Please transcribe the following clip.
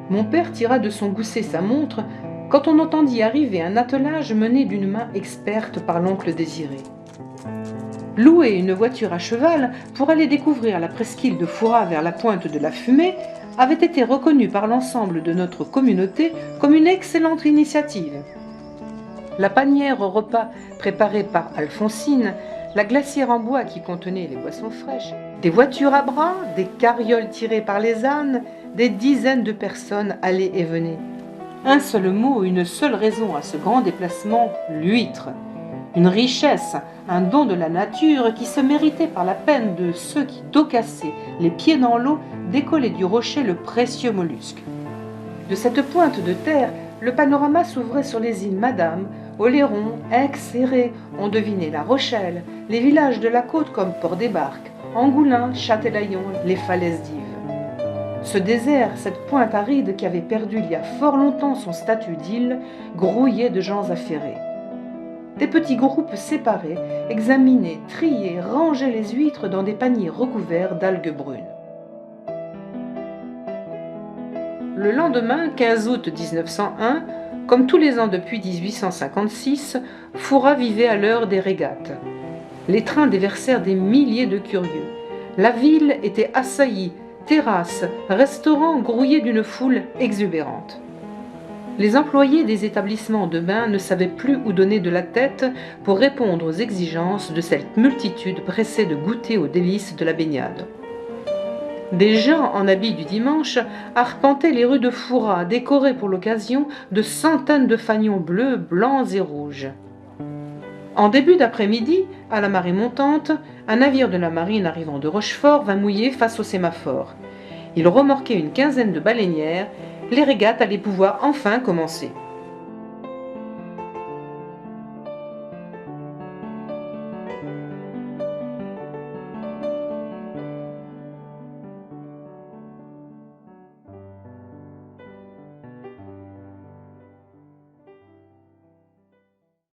Mon père tira de son gousset sa montre quand on entendit arriver un attelage mené d'une main experte par l'oncle Désiré. Louer une voiture à cheval pour aller découvrir la presqu'île de Fouras vers la pointe de la Fumée avait été reconnu par l'ensemble de notre communauté comme une excellente initiative. La panière au repas préparée par Alphonsine, la glacière en bois qui contenait les boissons fraîches, des voitures à bras, des carrioles tirées par les ânes, des dizaines de personnes allaient et venaient. Un seul mot, une seule raison à ce grand déplacement, l'huître. Une richesse, un don de la nature qui se méritait par la peine de ceux qui, dos cassés, les pieds dans l'eau, décollaient du rocher le précieux mollusque. De cette pointe de terre, le panorama s'ouvrait sur les îles Madame, Oléron, Aix et Ré. On devinait La Rochelle, les villages de la côte comme Port-des-Barques, Angoulins, Châtelaillon, les falaises d'Yves. Ce désert, cette pointe aride qui avait perdu il y a fort longtemps son statut d'île, grouillait de gens affairés. Des petits groupes séparés examinaient, triaient, rangeaient les huîtres dans des paniers recouverts d'algues brunes. Le lendemain, 15 août 1901, comme tous les ans depuis 1856, Fouras vivait à l'heure des régates. Les trains déversèrent des milliers de curieux. La ville était assaillie, terrasses, restaurants grouillés d'une foule exubérante. Les employés des établissements de bains ne savaient plus où donner de la tête pour répondre aux exigences de cette multitude pressée de goûter aux délices de la baignade. Des gens en habits du dimanche arpentaient les rues de Fouras, décorées pour l'occasion de centaines de fanions bleus, blancs et rouges. En début d'après-midi, à la marée montante, un navire de la marine arrivant de Rochefort vint mouiller face au sémaphore. Il remorquait une quinzaine de baleinières. Les régates allaient pouvoir enfin commencer.